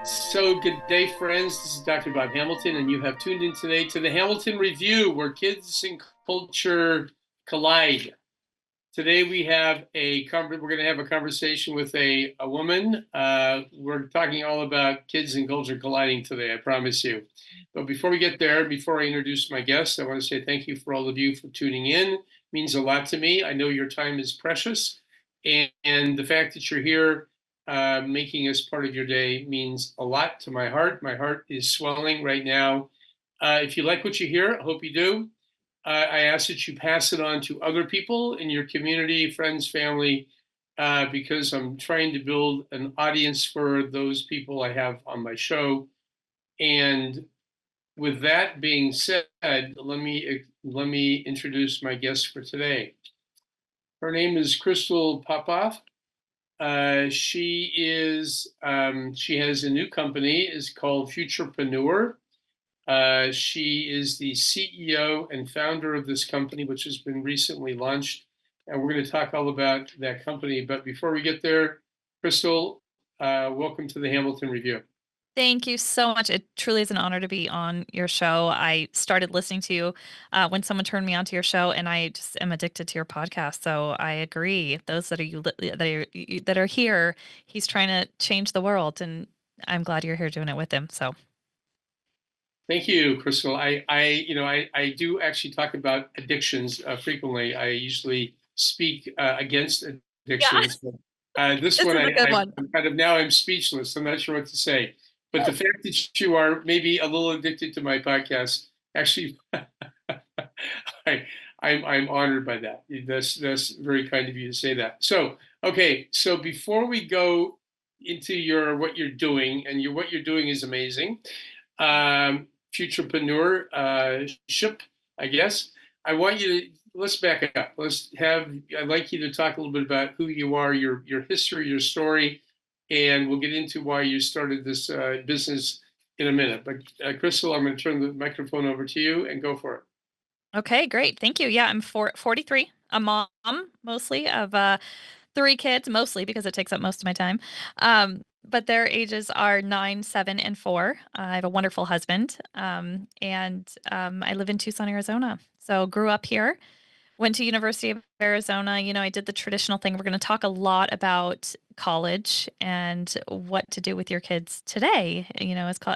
So, good day, friends. This is Dr. Bob Hamilton, and you have tuned in today to the Hamilton Review, where kids and culture collide. Today, we're going to have a conversation with a woman. We're talking all about kids and culture colliding today, I promise you. But before we get there, before I introduce my guest, I want to say thank you for all of you for tuning in. It means a lot to me. I know your time is precious, and the fact that you're here making us part of your day means a lot to my heart. My heart is swelling right now. If you like what you hear, I hope you do. I ask that you pass it on to other people in your community, friends, family, because I'm trying to build an audience for those people I have on my show. And with that being said, let me introduce my guest for today. Her name is Krystal Popov. She has a new company. It's called Futurepreneur. She is the CEO and founder of this company, which has been recently launched. And we're going to talk all about that company. But before we get there, Krystal, welcome to the Hamilton Review. Thank you so much. It truly is an honor to be on your show. I started listening to you when someone turned me onto your show, and I just am addicted to your podcast. So I agree. Those that are here, he's trying to change the world, and I'm glad you're here doing it with him. So Thank you, Krystal. I do actually talk about addictions frequently. I usually speak against yeah, addictions. But, this this one, is a good one. I'm speechless. I'm not sure what to say. But the fact that you are maybe a little addicted to my podcast, actually, I'm honored by that. That's very kind of you to say that. So, okay, so before we go into your what you're doing, and what you're doing is amazing. Um, Futurepreneur ship, I guess. I want you to let's back up. I'd like you to talk a little bit about who you are, your history, your story, and we'll get into why you started this business in a minute. But Krystal, I'm going to turn the microphone over to you and go for it. Okay, great. Thank you. Yeah, I'm 43, a mom mostly of three kids, mostly because it takes up most of my time. But their ages are 9, 7, and 4. I have a wonderful husband, and I live in Tucson, Arizona. So grew up here. Went to University of Arizona. I did the traditional thing. We're going to talk a lot about college and what to do with your kids today.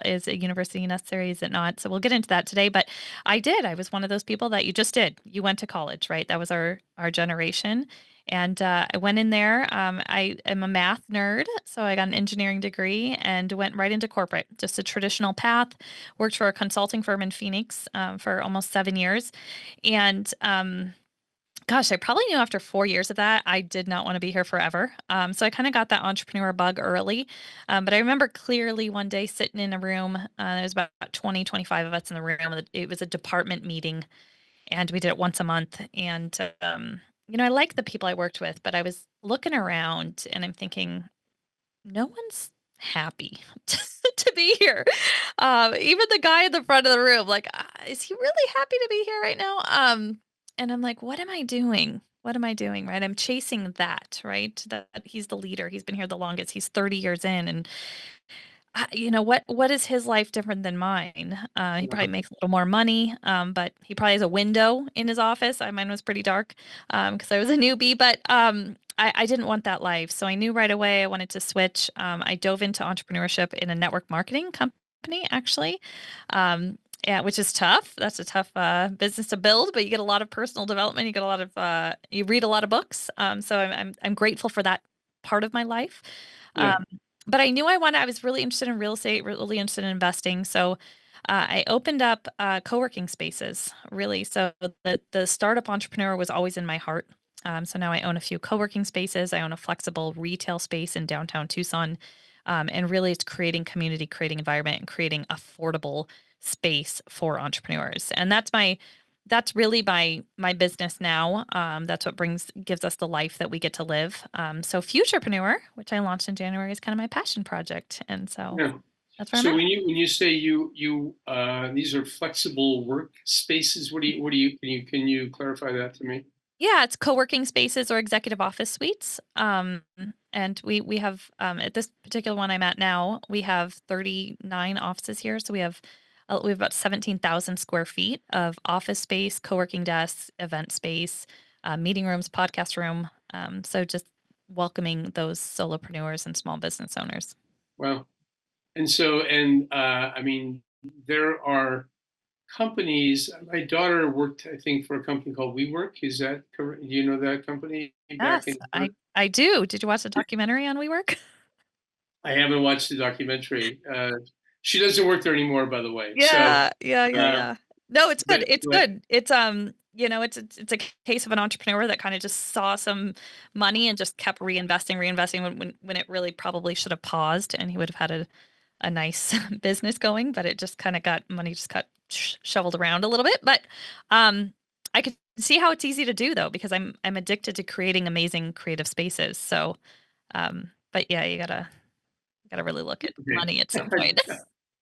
Is a university necessary? Is it not? So we'll get into that today. But I did. I was one of those people that you just did. You went to college, right? That was our generation. And I went in there. I am a math nerd, so I got an engineering degree and went right into corporate, just a traditional path. Worked for a consulting firm in Phoenix for almost 7 years, and gosh, I probably knew after 4 years of that, I did not want to be here forever. So I kind of got that entrepreneur bug early. But I remember clearly one day sitting in a room, there was about 20, 25 of us in the room. It was a department meeting, and we did it once a month. And, I like the people I worked with, but I was looking around and I'm thinking, no one's happy to be here. Even the guy in the front of the room, like, is he really happy to be here right now? And I'm like, what am I doing? What am I doing? Right? I'm chasing that, right? That he's the leader. He's been here the longest. He's 30 years in. And what is his life different than mine? He probably makes a little more money, but he probably has a window in his office. Mine was pretty dark because I was a newbie, but I didn't want that life. So I knew right away I wanted to switch. I dove into entrepreneurship in a network marketing company, actually. Yeah, which is tough. That's a tough business to build, but you get a lot of personal development. You get a lot of you read a lot of books. So I'm grateful for that part of my life. Yeah. Um, but I knew I was really interested in real estate, really interested in investing. So I opened up co-working spaces, really. So the startup entrepreneur was always in my heart. So now I own a few co-working spaces. I own a flexible retail space in downtown Tucson. And really it's creating community, creating environment, and creating affordable space for entrepreneurs. And that's really my business now. That's what gives us the life that we get to live. So Futurepreneur, which I launched in January, is kind of my passion project, and so Yeah. that's where I'm So at. when you say you these are flexible work spaces, what do you can you clarify that to me? Yeah, it's co-working spaces or executive office suites. And we have at this particular one I'm at now, we have 39 offices here. So we have about 17,000 square feet of office space, co-working desks, event space, meeting rooms, podcast room. So just welcoming those solopreneurs and small business owners. Well, and so, and I mean, there are companies. My daughter worked, I think, for a company called WeWork. Is that correct? Do you know that company back Yes, in? I do. Did you watch the documentary on WeWork? I haven't watched the documentary. She doesn't work there anymore, by the way. So, Yeah, yeah, yeah, uh, yeah. No, it's good. It's but good. It's it's a case of an entrepreneur that kind of just saw some money and just kept reinvesting when it really probably should have paused and he would have had a nice business going, but it just kind of got money just got shoveled around a little bit. But I could see how it's easy to do though because I'm addicted to creating amazing creative spaces. So, but yeah, you gotta really look at money at some okay. point.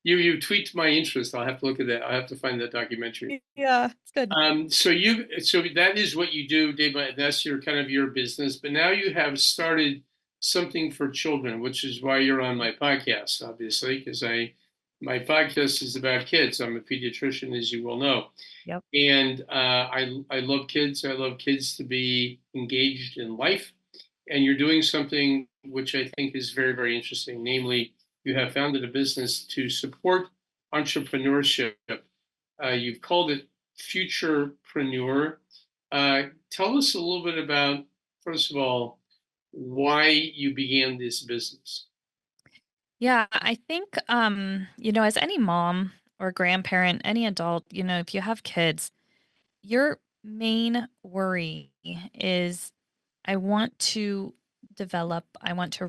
You tweaked my interest. I'll have to look at that. I'll have to find that documentary. Yeah, it's good. So that is what you do day by. That's your kind of your business. But now you have started something for children, which is why you're on my podcast, obviously, because my podcast is about kids. I'm a pediatrician, as you well know, Yep. and I love kids. I love kids to be engaged in life, and you're doing something which I think is very, very interesting. Namely, you have founded a business to support entrepreneurship. You've called it Futurepreneur. Tell us a little bit about, first of all, why you began this business. Yeah, I think as any mom or grandparent, any adult, if you have kids, your main worry is I want to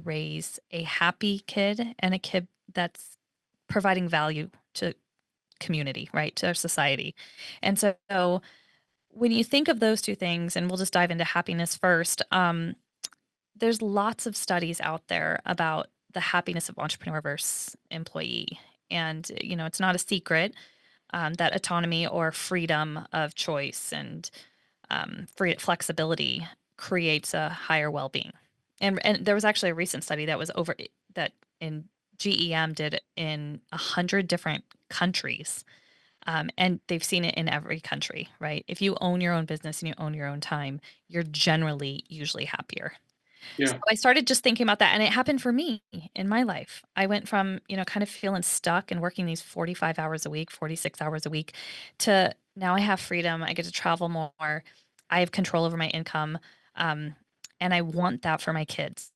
raise a happy kid and a kid that's providing value to community, right? To our society. And so when you think of those two things, and we'll just dive into happiness first, there's lots of studies out there about the happiness of entrepreneur versus employee. And, it's not a secret that autonomy or freedom of choice and free flexibility creates a higher well-being. And there was actually a recent study that was over that in GEM did in 100 different countries. And they've seen it in every country, right? If you own your own business and you own your own time, you're generally usually happier. So Yeah, I started just thinking about that, and it happened for me in my life. I went from, kind of feeling stuck and working these 45 hours a week, 46 hours a week, to now I have freedom. I get to travel more. I have control over my income. Um, and I want that for my kids.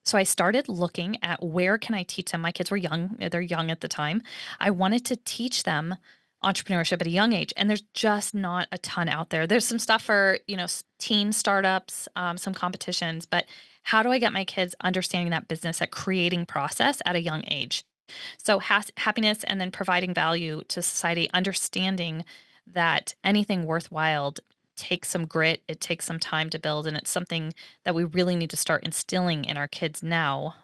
So I started looking at where can I teach them. My kids were young. They're young at the time. I wanted to teach them entrepreneurship at a young age, and there's just not a ton out there. There's some stuff for, teen startups, some competitions, but how do I get my kids understanding that business, that creating process at a young age? So happiness and then providing value to society, understanding that anything worthwhile takes some grit, it takes some time to build, and it's something that we really need to start instilling in our kids now.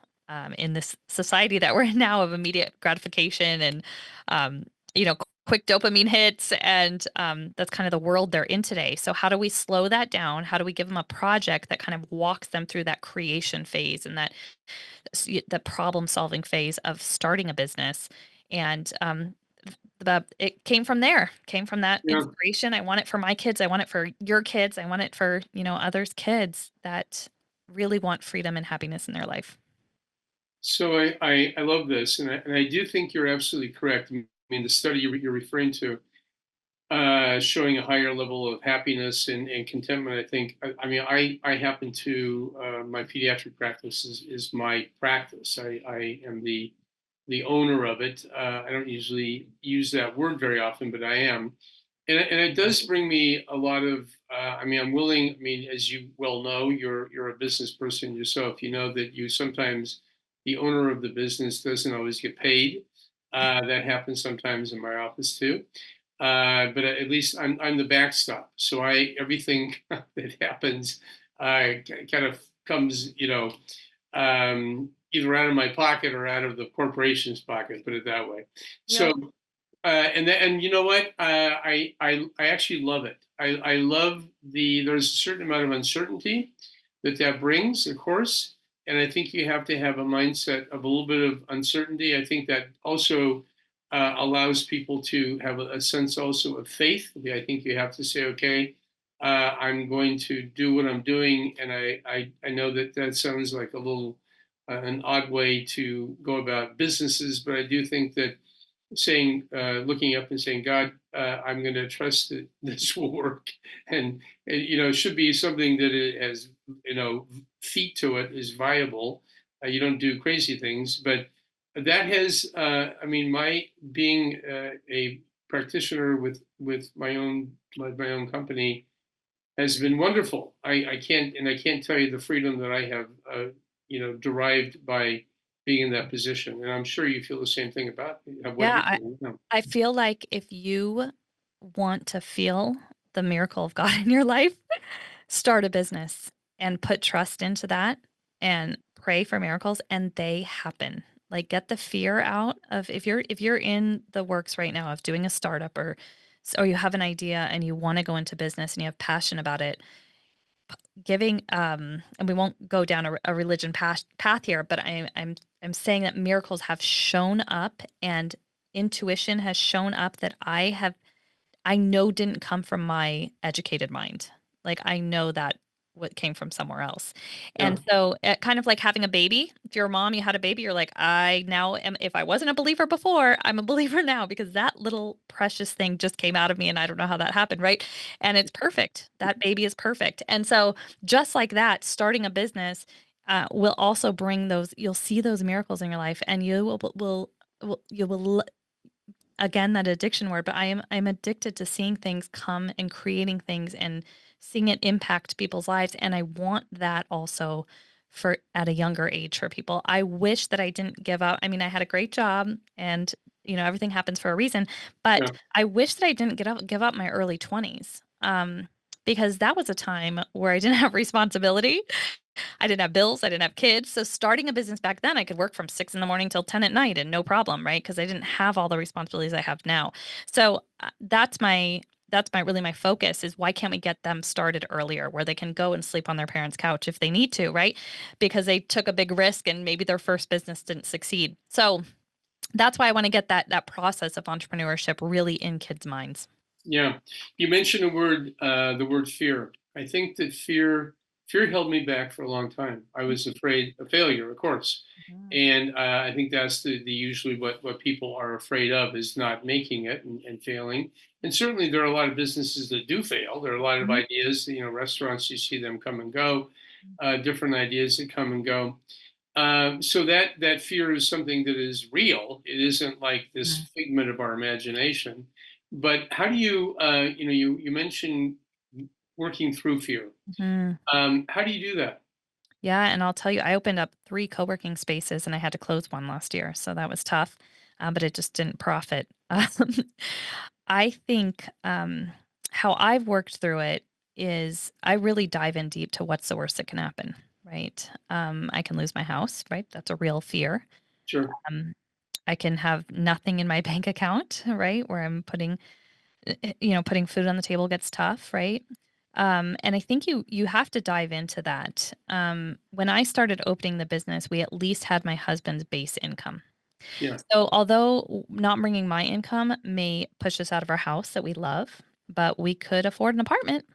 In this society that we're in now of immediate gratification and um, quick dopamine hits, and that's kind of the world they're in today. So how do we slow that down? How do we give them a project that kind of walks them through that creation phase and the problem solving phase of starting a business? And it came from there, came from that yeah. inspiration. I want it for my kids. I want it for your kids. I want it for, others' kids that really want freedom and happiness in their life. So I love this, and I do think you're absolutely correct. I mean, the study you're referring to, showing a higher level of happiness and contentment. I think. I mean, I happen to my pediatric practice is my practice. I am the owner of it. I don't usually use that word very often, but I am, and it does bring me a lot of. I mean, I'm willing. I mean, as you well know, you're a business person yourself. You know that you sometimes the owner of the business doesn't always get paid. That happens sometimes in my office too. But at least I'm the backstop. So everything that happens kind of comes, either out of my pocket or out of the corporation's pocket. Put it that way. So Yep. and you know what? I actually love it. I love there's a certain amount of uncertainty that brings, of course, and I think you have to have a mindset of a little bit of uncertainty. I think that also allows people to have a sense also of faith. I think you have to say, okay, I'm going to do what I'm doing, and I know that sounds like a little an odd way to go about businesses, but I do think that saying, looking up and saying, God, I'm going to trust that this will work. And, it should be something that it has, feet to it, is viable. You don't do crazy things, but that has, I mean, my being a practitioner with my own company has been wonderful. I can't tell you the freedom that I have, derived by being in that position. And I'm sure you feel the same thing about what Yeah, you're I doing. No. I feel like if you want to feel the miracle of God in your life, start a business and put trust into that and pray for miracles and they happen. Like get the fear out of if you're in the works right now of doing a startup or you have an idea and you want to go into business and you have passion about it, giving and we won't go down a religion path here, but I'm saying that miracles have shown up and intuition has shown up that I know didn't come from my educated mind. Like, I know that what came from somewhere else. Yeah. And so, kind of like having a baby. If you're a mom, you had a baby, you're like, I now am, if I wasn't a believer before, I'm a believer now because that little precious thing just came out of me and I don't know how that happened, right? And it's perfect. That baby is perfect. And so, just like that, starting a business will also bring you'll see those miracles in your life and you will again that addiction word, but I'm addicted to seeing things come and creating things and seeing it impact people's lives and I want that also for at a younger age for people. I wish that I didn't give up. I mean, I had a great job and everything happens for a reason, but Yeah. I wish that I didn't give up my early 20s. Because that was a time where I didn't have responsibility. I didn't have bills, I didn't have kids. So starting a business back then, I could work from 6 in the morning till 10 at night and no problem, right? Because I didn't have all the responsibilities I have now. So that's my really my focus is why can't we get them started earlier where they can go and sleep on their parents' couch if they need to, right? Because they took a big risk and maybe their first business didn't succeed. So that's why I want to get that process of entrepreneurship really in kids' minds. Yeah. You mentioned the word fear. I think that fear held me back for a long time. I was afraid of failure, of course. Mhm. And I think that's the usually what people are afraid of is not making it and failing. And certainly there are a lot of businesses that do fail. There are a lot of Mhm. ideas, restaurants, you see them come and go, different ideas that come and go. So that fear is something that is real. It isn't like this Mhm. figment of our imagination. But how do you, you mentioned working through fear. Mhm. How do you do that? Yeah, and I'll tell you, I opened up 3 co-working spaces and I had to close one last year, so that was tough, but it just didn't profit. I think, how I've worked through it is I really dive in deep to what's the worst that can happen, right? I can lose my house, right? That's a real fear. Sure. Um, I can have nothing in my bank account, right? Where I'm putting food on the table gets tough, right? And I think you have to dive into that. When I started opening the business, we at least had my husband's base income. Yeah. So although not bringing my income may push us out of our house that we love, but we could afford an apartment,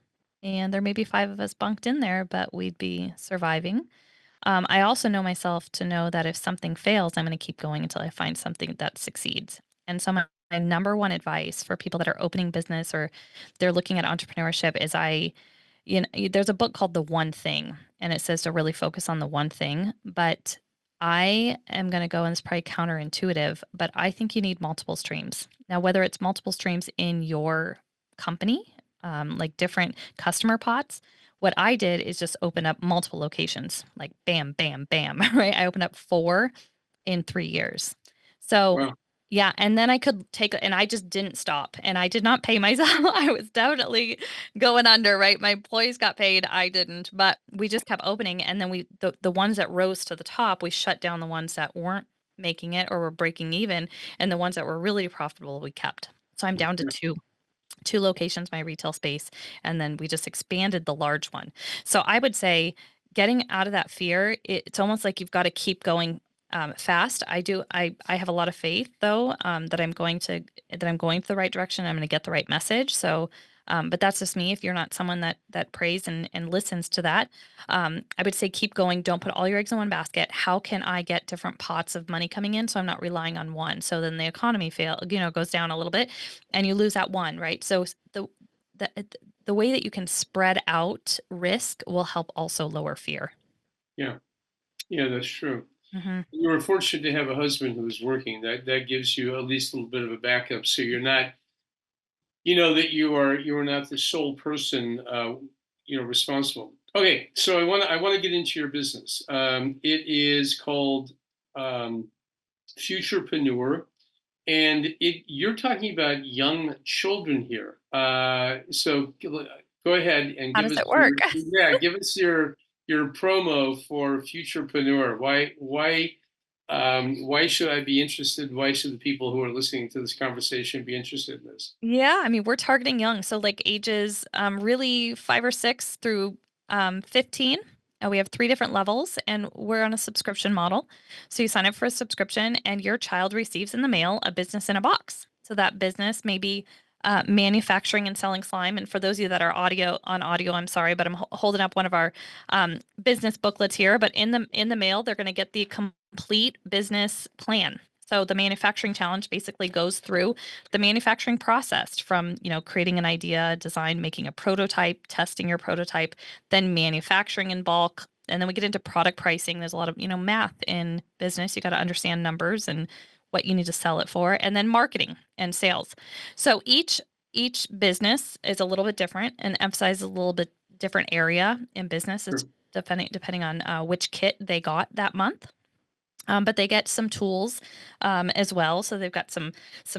and there may be 5 of us bunked in there, but we'd be surviving. I also know myself to know that if something fails, I'm going to keep going until I find something that succeeds. And so my number one advice for people that are opening business or they're looking at entrepreneurship is there's a book called The One Thing, and it says to really focus on the one thing. But I am going to go, and it's probably counterintuitive, but I think you need multiple streams. Now, whether it's multiple streams in your company, like different customer pots, what I did is just open up multiple locations, like bam, bam, bam, right? I opened up 4 in 3 years. So, Wow. yeah, and then I could and I just didn't stop, and I did not pay myself. I was definitely going under, right? My employees got paid, I didn't, but we just kept opening, and then the ones that rose to the top, we shut down the ones that weren't making it or were breaking even, and the ones that were really profitable, we kept. So I'm down to 2. 2 locations, my retail space, and then we just expanded the large one. So I would say getting out of that fear, it's almost like you've got to keep going fast. I have a lot of faith though, that I'm going the right direction. I'm going to get the right message. So, but that's just me. If you're not someone that prays and listens to that, I would say keep going. Don't put all your eggs in one basket. How can I get different pots of money coming in so I'm not relying on one? So then the economy goes down a little bit, and you lose that one, right? So the the way that you can spread out risk will help also lower fear. Yeah. Yeah, that's true. Hmm. You were fortunate to have a husband who was working. That gives you at least a little bit of a backup, so you're not, that you are not the sole person, responsible. Okay, so I want to get into your business. It is called um, Futurepreneur, and you're talking about young children here. So go ahead and How give does us it work? your promo for Futurepreneur. Why should I be interested? Why should the people who are listening to this conversation be interested in this? Yeah, I mean, we're targeting young, so like ages really 5 or 6 through 15. We have 3 different levels, and we're on a subscription model. So you sign up for a subscription, and your child receives in the mail a business in a box. So that business may be manufacturing and selling slime. And for those of you that are audio, I'm sorry, but I'm holding up one of our business booklets here. But in the mail, they're going to get the complete business plan. So the manufacturing challenge basically goes through the manufacturing process from, creating an idea, design, making a prototype, testing your prototype, then manufacturing in bulk. And then we get into product pricing. There's a lot of, math in business. You got to understand numbers and what you need to sell it for, and then marketing and sales. So each business is a little bit different and emphasizes a little bit different area in business. It's Sure. depending on which kit they got that month. But they get some tools as well. So they've got some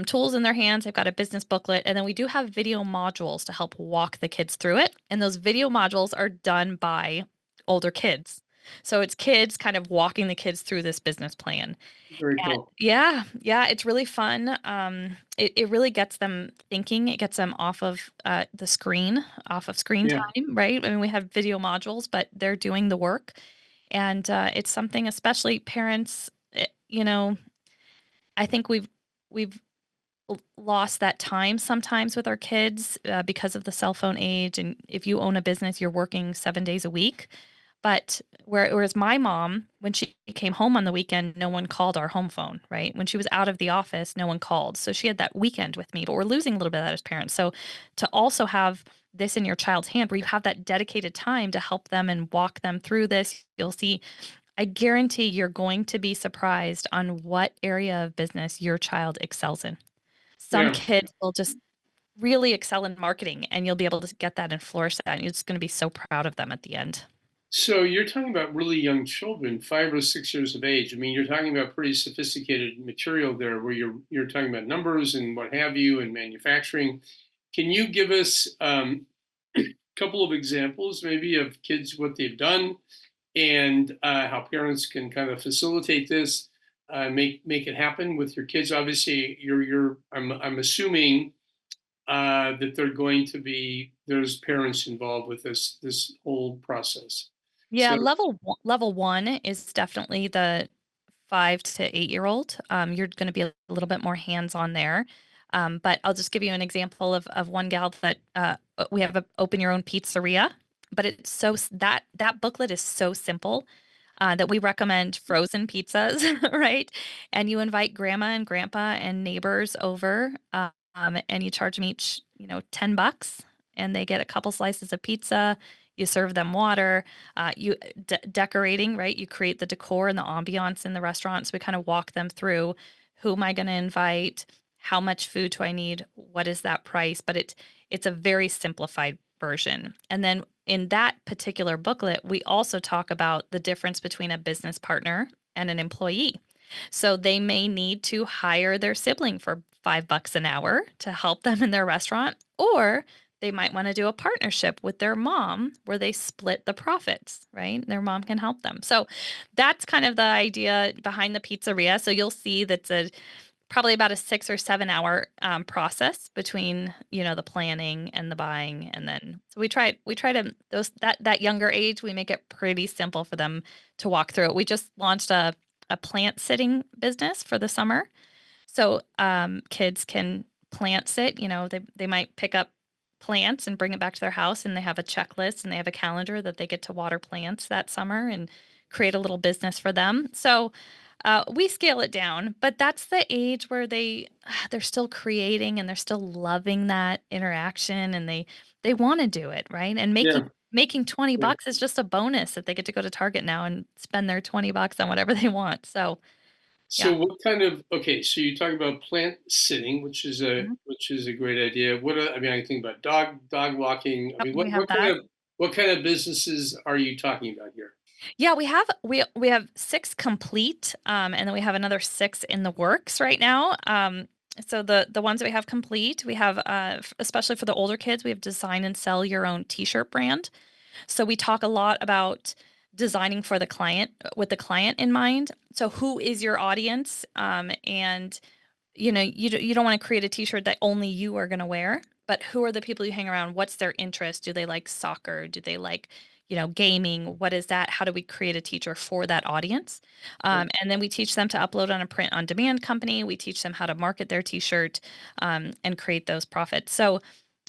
tools in their hands. They've got a business booklet, and then we do have video modules to help walk the kids through it. And those video modules are done by older kids. So it's kids kind of walking the kids through this business plan. Very And cool. yeah, yeah, it's really fun. It really gets them thinking. It gets them off of screen Yeah. time, right? I mean, we have video modules, but they're doing the work. And it's something, especially parents, I think we've lost that time sometimes with our kids because of the cell phone age. And if you own a business, you're working 7 days a week. But whereas my mom, when she came home on the weekend, no one called our home phone, right? When she was out of the office, no one called. So she had that weekend with me, but we're losing a little bit of that as parents. So to also have this in your child's hand where you have that dedicated time to help them and walk them through this, you'll see, I guarantee you're going to be surprised on what area of business your child excels in. Some Yeah. kids will just really excel in marketing, and you'll be able to get that and flourish that. And you're just going to be so proud of them at the end. So you're talking about really young children, 5 or 6 years of age. I mean, you're talking about pretty sophisticated material there, where you're talking about numbers and what have you, and manufacturing. Can you give us a couple of examples, maybe, of kids what they've done, and how parents can kind of facilitate this, make it happen with your kids? Obviously, I'm assuming that there's parents involved with this whole process. Yeah, So level one is definitely the 5 to 8 year old. You're going to be a little bit more hands on there. But I'll just give you an example of one gal that we have a open your own pizzeria. But it's that booklet is so simple that we recommend frozen pizzas, right? And you invite grandma and grandpa and neighbors over, and you charge them each, $10, and they get a couple slices of pizza. You serve them water. You decorating, right? You create the decor and the ambiance in the restaurant. So we kind of walk them through who am I going to invite? How much food do I need? What is that price? But it's a very simplified version. And then in that particular booklet, we also talk about the difference between a business partner and an employee. So they may need to hire their sibling for $5 an hour to help them in their restaurant, or they might want to do a partnership with their mom where they split the profits, right? Their mom can help them. So that's kind of the idea behind the pizzeria. So you'll see that's a probably about a 6 or 7 hour process between, the planning and the buying. And then, so we try to, that younger age, we make it pretty simple for them to walk through it. We just launched a plant sitting business for the summer. So kids can plant sit, they might pick up plants and bring it back to their house, and they have a checklist and they have a calendar that they get to water plants that summer and create a little business for them. So we scale it down, but that's the age where they're still creating and they're still loving that interaction, and they want to do it, right? And making Yeah. making 20 Yeah. bucks is just a bonus that they get to go to Target now and spend their 20 bucks on whatever they want. So, yeah. So what kind of okay? So you talk about plant sitting, Mhm. which is a great idea. I mean, I think about dog walking. I Yep, mean, we have that. what kind of businesses are you talking about here? Yeah, we have 6 complete, and then we have another 6 in the works right now. So the ones that we have complete, we have especially for the older kids, we have design and sell your own t-shirt brand. So we talk a lot about designing for the client with the client in mind. So who is your audience? And you don't want to create a t-shirt that only you are going to wear, but who are the people you hang around? What's their interest? Do they like soccer? Do they like, gaming? What is that? How do we create a teacher for that audience? Right. And then we teach them to upload on a print on demand company. We teach them how to market their t-shirt and create those profits. So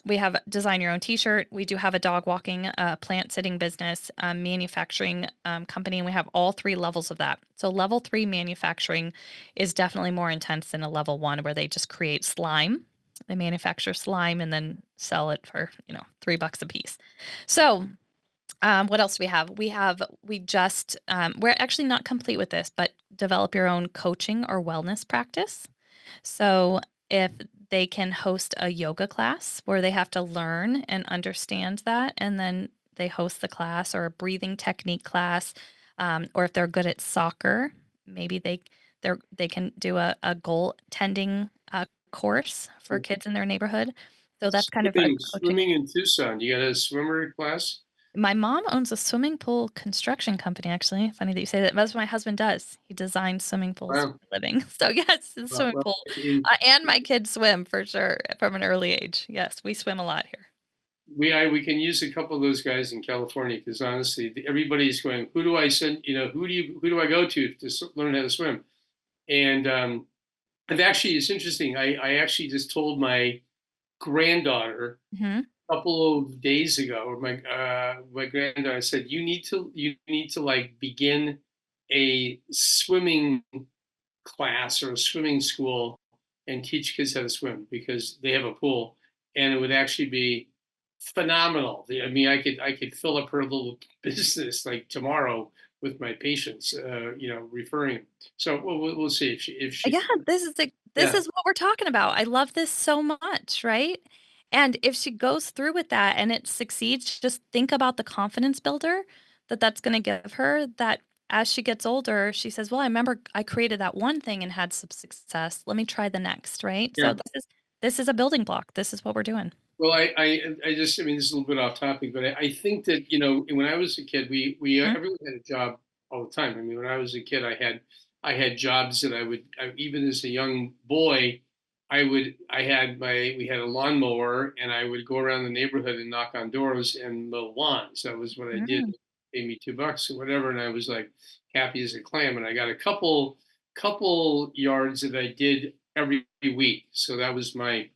we have design your own t-shirt. We do have a dog walking, plant sitting business, manufacturing company, and we have all 3 levels of that. So level 3 manufacturing is definitely more intense than a level 1 where they just create slime. They manufacture slime and then sell it for, $3 a piece. So what else do we have? We're actually not complete with this, but develop your own coaching or wellness practice. So if they can host a yoga class where they have to learn and understand that, and then they host the class, or a breathing technique class, or if they're good at soccer, maybe they can do a goaltending course for kids in their neighborhood. So that's kind of a coaching. Swimming in Tucson. You got a swimmer class? My mom owns a swimming pool construction company, actually. Funny that you say that. That's what my husband does. He designs swimming pools for Wow. a living. So, yes, the swimming Well, pool. And my kids swim for sure from an early age. Yes, we swim a lot here. we can use a couple of those guys in California because honestly, everybody's going. Who do I send? Who do I go to learn how to swim? And and actually, it's interesting. I actually just told my granddaughter Hmm. a couple of days ago, or my granddaughter said, you need to like begin a swimming class or a swimming school and teach kids how to swim because they have a pool, and it would actually be phenomenal. I mean, I could fill up her little business like tomorrow with my patients, referring 'em. So we'll see if she Yeah, this yeah. is what we're talking about. I love this so much, right? And if she goes through with that and it succeeds, just think about the confidence builder that that's going to give her, that as she gets older, she says, "Well, I remember I created that one thing and had some success. Let me try the next," right? So Yeah. this is a building block. This is what we're doing. Well, I just, I mean, this is a little bit off topic, but I think that, when I was a kid, Mhm. everyone had a job all the time. I mean, when I was a kid, I had jobs that even as a young boy, we had a lawnmower and I would go around the neighborhood and knock on doors and mow lawns. That was what I did. Mm. They paid me $2 or whatever. And I was like happy as a clam. And I got a couple yards that I did every week. So that was my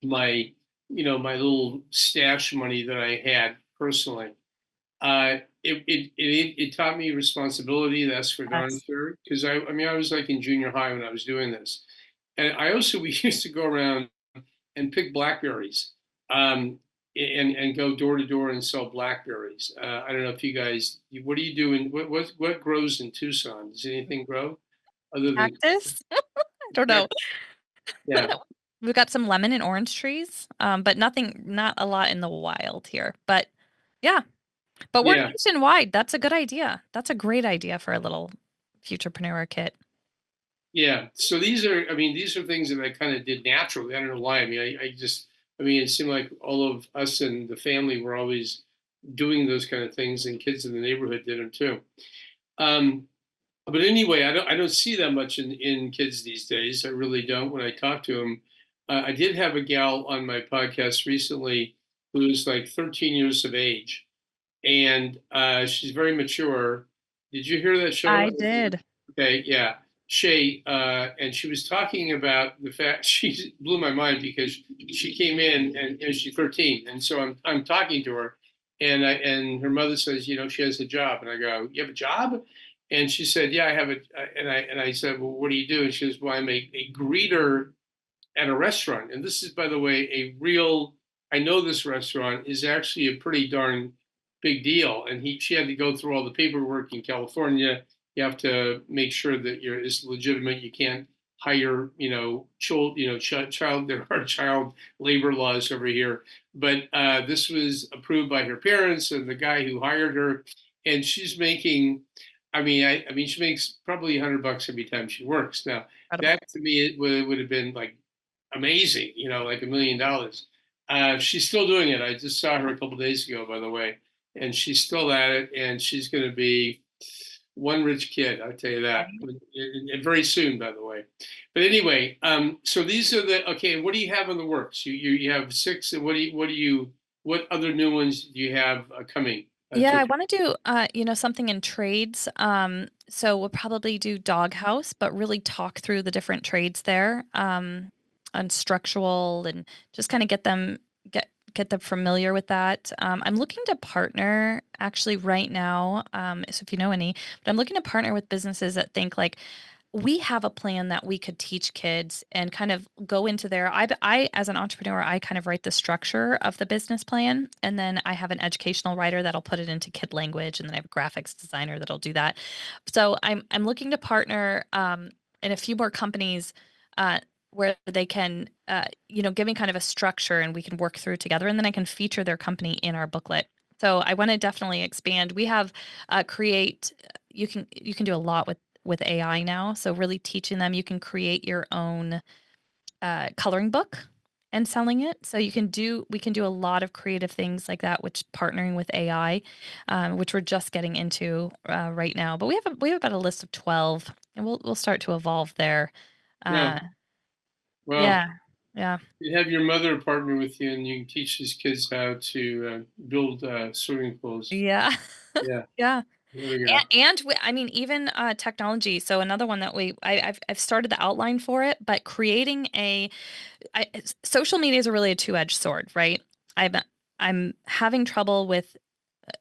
my little stash money that I had personally. It taught me responsibility. That's for darn Yes. sure. Because I mean I was like in junior high when I was doing this, and I also we used to go around and pick blackberries, and go door to door and sell blackberries. I don't know if you guys, what do you do in what grows in Tucson? Does anything grow other than Cactus? I don't know. yeah, We've got some lemon and orange trees, but not a lot in the wild here. But yeah, but we're yeah. nationwide. That's a good idea. That's a great idea for a little futurepreneur kit. Yeah. So these are, I mean, these are things that I kind of did naturally. I don't know why. I mean, I mean, it seemed like all of us and the family were always doing those kind of things, and kids in the neighborhood did them too. Um, But anyway, I don't see that much in kids these days. I really don't. When I talk to them, I did have a gal on my podcast recently who's like 13 years of age, and she's very mature. Did you hear that show? I did. Okay, yeah, Shay, and she was talking about the fact she blew my mind because she came in and she's 13, and so I'm talking to her, and her mother says, she has a job, and I go, you have a job? And she said, yeah, I have a, and I said, well, what do you do? And she says, well, I'm a greeter at a restaurant. And this is, by the way, I know this restaurant is actually a pretty darn big deal. And she had to go through all the paperwork in California. You have to make sure that it's legitimate. You can't hire, child, there are child labor laws over here. But this was approved by her parents and the guy who hired her. And she's making, I mean, she makes probably $100 every time she works. Now, Incredible. that to me it would have been like amazing, like $1 million. She's still doing it. I just saw her a couple of days ago, by the way, and she's still at it, and she's going to be one rich kid. I'll tell you that, Right. and very soon, by the way. But anyway, so these are okay. What do you have in the works? You have six, and what other new ones do you have coming? Yeah, I want to do something in trades. So we'll probably do doghouse, but really talk through the different trades there, on structural and just kind of get them familiar with that. I'm looking to partner actually right now. So if you know any, but I'm looking to partner with businesses that think like we have a plan that we could teach kids and kind of go into there. As an entrepreneur, I kind of write the structure of the business plan, and then I have an educational writer that'll put it into kid language, and then I have a graphics designer that'll do that. So I'm looking to partner in a few more companies uh, where they can, give me kind of a structure, and we can work through together, and then I can feature their company in our booklet. So I want to definitely expand. We have create. You can do a lot with AI now. So really teaching them, you can create your own coloring book and selling it. So we can do a lot of creative things like that, which partnering with AI, which we're just getting into right now. But we have about a list of 12, and we'll start to evolve there. Yeah. Uh, Well, yeah, yeah, you have your mother partner with you, and you can teach these kids how to build swimming pools. yeah, Yeah, yeah. there we go. I mean, even technology. So another one that I've started the outline for it, but creating social media is really a two-edged sword, right? I'm I'm having trouble with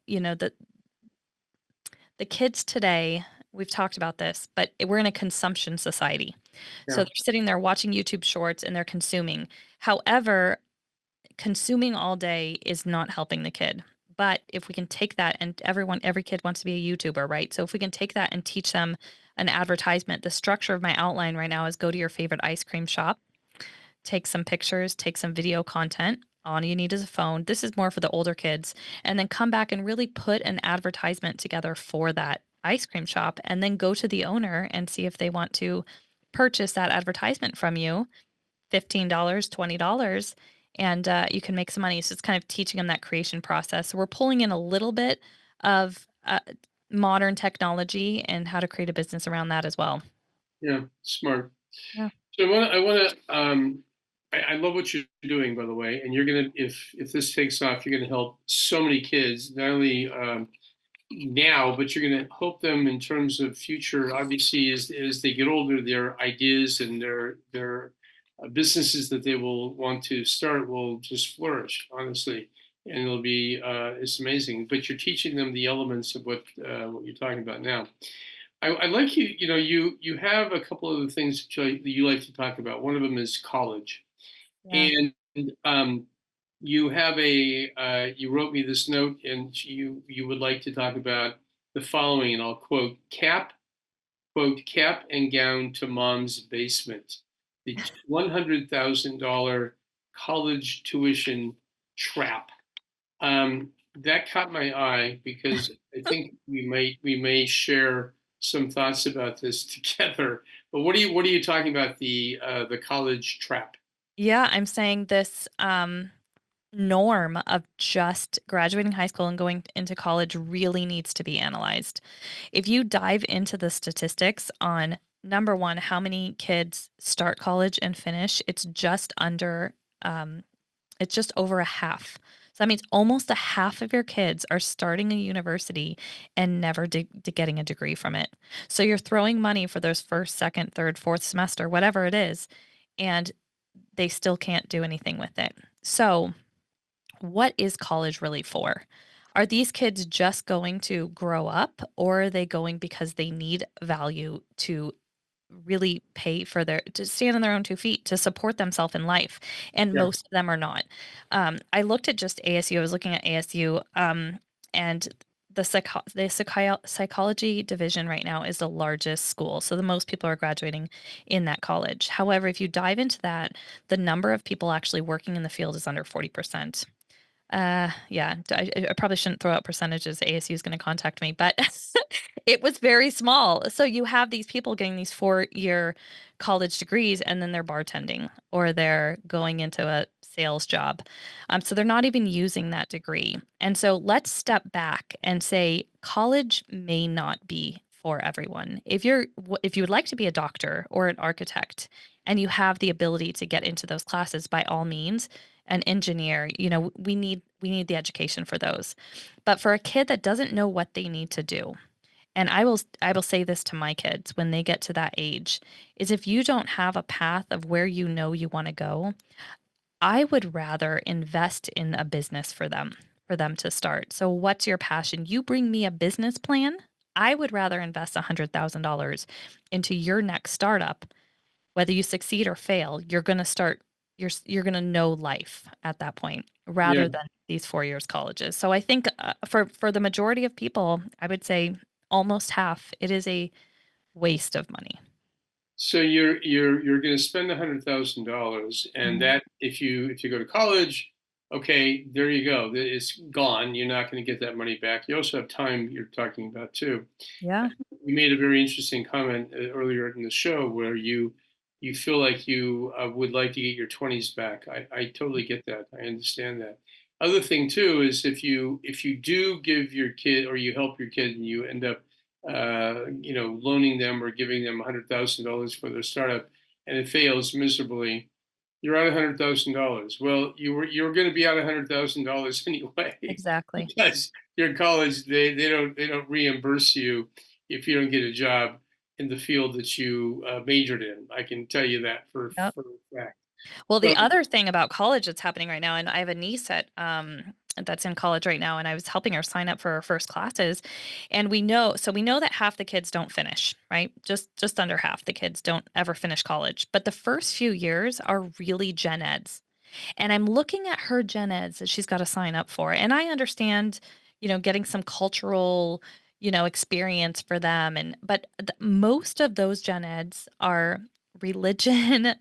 you know the the kids today. We've talked about this, but we're in a consumption society. So Yeah, they're sitting there watching YouTube shorts and they're consuming. However, consuming all day is not helping the kid. But if we can take that, and every kid wants to be a YouTuber, right? So if we can take that and teach them an advertisement, the structure of my outline right now is go to your favorite ice cream shop, take some pictures, take some video content. All you need is a phone. This is more for the older kids. And then come back and really put an advertisement together for that ice cream shop, and then go to the owner and see if they want to purchase that advertisement from you. $15, $20, and you can make some money. So it's kind of teaching them that creation process. So we're pulling in a little bit of modern technology and how to create a business around that as well. yeah, smart. Yeah. So I love what you're doing, by the way, and you're gonna, if this takes off, you're gonna help so many kids, not only now, but you're gonna help them in terms of future. Obviously, as they get older, their ideas and their businesses that they will want to start will just flourish, honestly, and it'll be it's amazing. But you're teaching them the elements of what you're talking about now. I like you have a couple of the things that you like to talk about. One of them is college, Yeah. and um, you have you wrote me this note, and you would like to talk about the following, and I'll quote, cap and gown to mom's basement, the $100,000 college tuition trap. That caught my eye because I think we may share some thoughts about this together. But what are you talking about, the college trap? Yeah, I'm saying this norm of just graduating high school and going into college really needs to be analyzed. If you dive into the statistics on number one, how many kids start college and finish, um, it's just over a half. So that means almost a half of your kids are starting a university and never getting a degree from it. So you're throwing money for those first, second, third, fourth semester, whatever it is, and they still can't do anything with it. So what is college really for? Are these kids just going to grow up, or are they going because they need value to really pay for to stand on their own 2 feet, to support themselves in life? And Yeah. most of them are not. I looked at just ASU. I was looking at ASU, and the psychology division right now is the largest school, so the most people are graduating in that college. However, if you dive into that, the number of people actually working in the field is under 40%. Yeah, I probably shouldn't throw out percentages. ASU is going to contact me, but it was very small. So you have these people getting these 4-year college degrees, and then they're bartending or they're going into a sales job. So they're not even using that degree. And so let's step back and say college may not be for everyone. If you would like to be a doctor or an architect and you have the ability to get into those classes, by all means, an engineer, we need the education for those. But for a kid that doesn't know what they need to do, and I will say this to my kids when they get to that age, is if you don't have a path of where you want to go, I would rather invest in a business for them to start. So what's your passion? You bring me a business plan, I would rather invest $100,000 into your next startup. Whether you succeed or fail, you're gonna know life at that point Yeah. rather than these 4 years colleges. So I think, for the majority of people, I would say almost half, it is a waste of money. So you're going to spend $100,000, and Mhm. that if you go to college, okay, there you go. It's gone. You're not going to get that money back. You also have time you're talking about too. Yeah, You made a very interesting comment earlier in the show where you feel like you would like to get your 20s back. I totally get that. I understand that. Other thing too is if you do give your kid or you help your kid and you end up loaning them or giving them $100,000 for their startup and it fails miserably, you're out $100,000. Well, you were going to be out $100,000 anyway exactly. because your college they don't reimburse you if you don't get a job in the field that you majored in. I can tell you that Yep. for a fact. Well, the So, other thing about college that's happening right now, and I have a niece that's in college right now, and I was helping her sign up for her first classes, and we know that half the kids don't finish, right? Just under half the kids don't ever finish college. But the first few years are really gen eds. And I'm looking at her gen eds that she's got to sign up for. And I understand, getting some cultural, experience for them. But most of those gen eds are religion,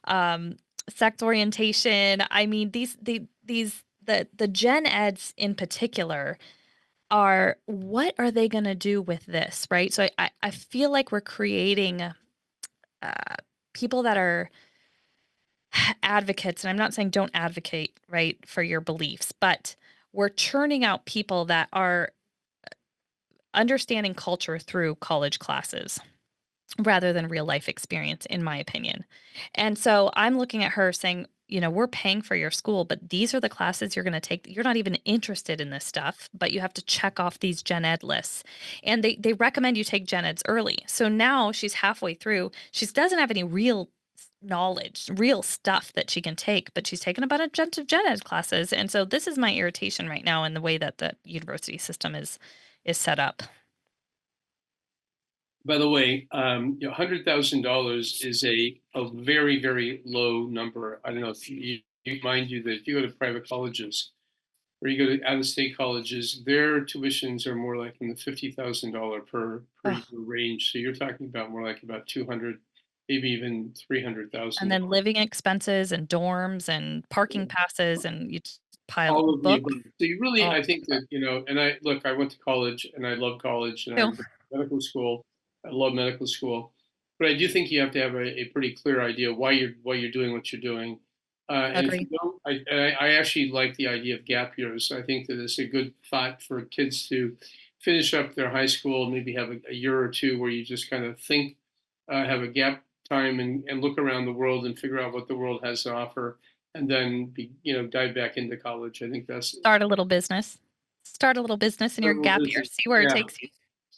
um, sex orientation. I mean, the gen eds in particular are, what are they going to do with this, right? So I feel like we're creating uh, people that are advocates, and I'm not saying don't advocate, right, for your beliefs, but we're churning out people that are understanding culture through college classes rather than real life experience, in my opinion. And so I'm looking at her saying, we're paying for your school, but these are the classes you're going to take. You're not even interested in this stuff, but you have to check off these gen ed lists. And they recommend you take gen eds early. So now she's halfway through. She doesn't have any real knowledge, real stuff that she can take, but she's taken about a bunch of gen ed classes. And so this is my irritation right now in the way that the university system is set up. by the way, $100,000 is a very very low number. I don't know if you mind you that if you go to private colleges or you go to out-of-state colleges, their tuitions are more like in the $50,000 per year Oh, range. So you're talking about more like about 200, maybe even three hundred and thousand then dollars. living expenses and dorms and parking passes and you just pile All of the books. above. So you really, Oh, I think that and I look, I went to college and I love college and I too. went to medical school. I love medical school, but I do think you have to have a pretty clear idea why you're doing what you're doing. And if you Agree. don't, I actually like the idea of gap years. I think that it's a good thought for kids to finish up their high school, maybe have a year or two where you just kind of think, have a gap time and look around the world and figure out what the world has to offer, and then dive back into college. I think that's Start a little business. Start a little business in your gap year. See where it yeah. takes you.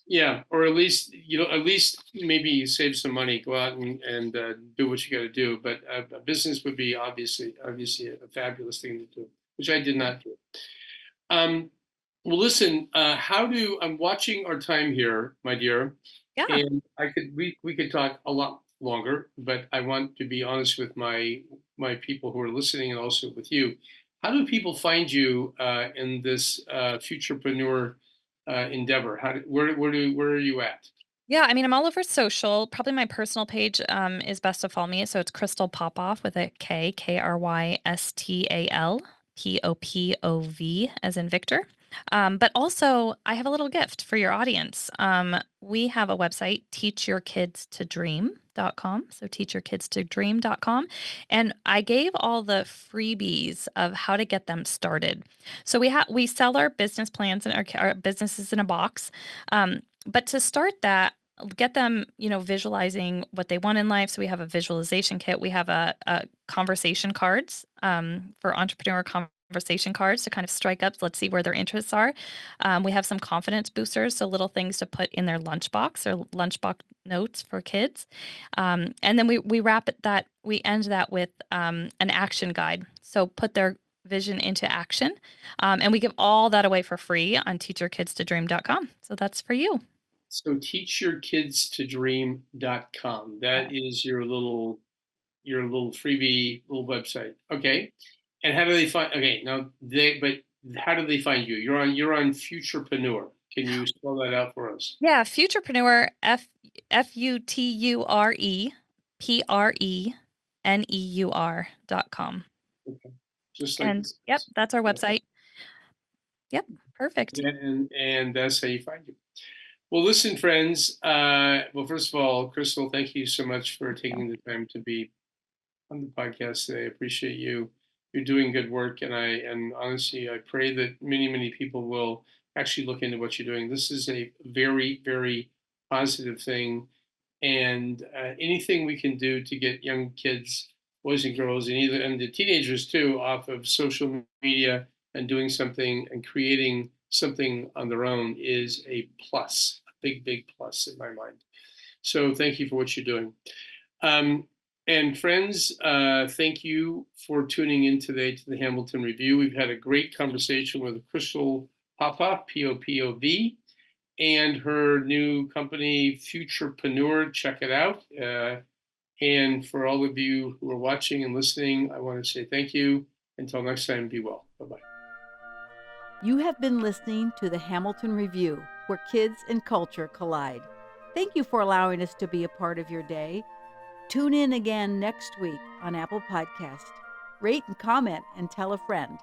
Yeah, or at least maybe save some money, go out and do what you got to do. But a business would be obviously a fabulous thing to do, which I did not do. Um, well, listen, I'm watching our time here, my dear, Yeah. and we could talk a lot longer, but I want to be honest with my people who are listening and also with you. How do people find you in this futurepreneur endeavor? Where are you at? Yeah, I mean, I'm all over social. Probably my personal page is best to follow me. So it's Krystal Popov with a K, Krystal Popov, as in Victor. But also, I have a little gift for your audience. We have a website, teachyourkidstodream.com. So teachyourkidstodream.com. And I gave all the freebies of how to get them started. So we sell our business plans and our businesses in a box. But to start that, get them, visualizing what they want in life. So we have a visualization kit. We have a conversation cards for entrepreneur conversation cards to kind of strike up. Let's see where their interests are. We have some confidence boosters, so little things to put in their lunchbox or lunchbox notes for kids. And then we we end that with an action guide. So put their vision into action. And we give all that away for free on teachyourkidstodream.com. So that's for you. So teachyourkidstodream.com. That is your little freebie little website. Okay. And how do they find okay, now how do they find you? You're on Futurepreneur. Can you spell that out for us? Yeah, Futurepreneur, FUTUREPRENEUR.com. Okay. Just like And this. yep, that's our website. Yep, perfect. And that's how you find you. Well, listen, friends. Well, first of all, Krystal, thank you so much for Yeah. taking the time to be on the podcast today. I appreciate you. You're doing good work, and honestly, I pray that many people will actually look into what you're doing. This is a very, very positive thing, and anything we can do to get young kids, boys and girls, and the teenagers too, off of social media and doing something and creating something on their own is a plus, a big plus in my mind. So thank you for what you're doing. And friends, thank you for tuning in today to the Hamilton Review. We've had a great conversation with Krystal Popov, Popov, and her new company, Futurepreneur. Check it out. And for all of you who are watching and listening, I want to say thank you. Until next time, be well. Bye-bye. You have been listening to the Hamilton Review, where kids and culture collide. Thank you for allowing us to be a part of your day. Tune in again next week on Apple Podcast. Rate and comment and tell a friend.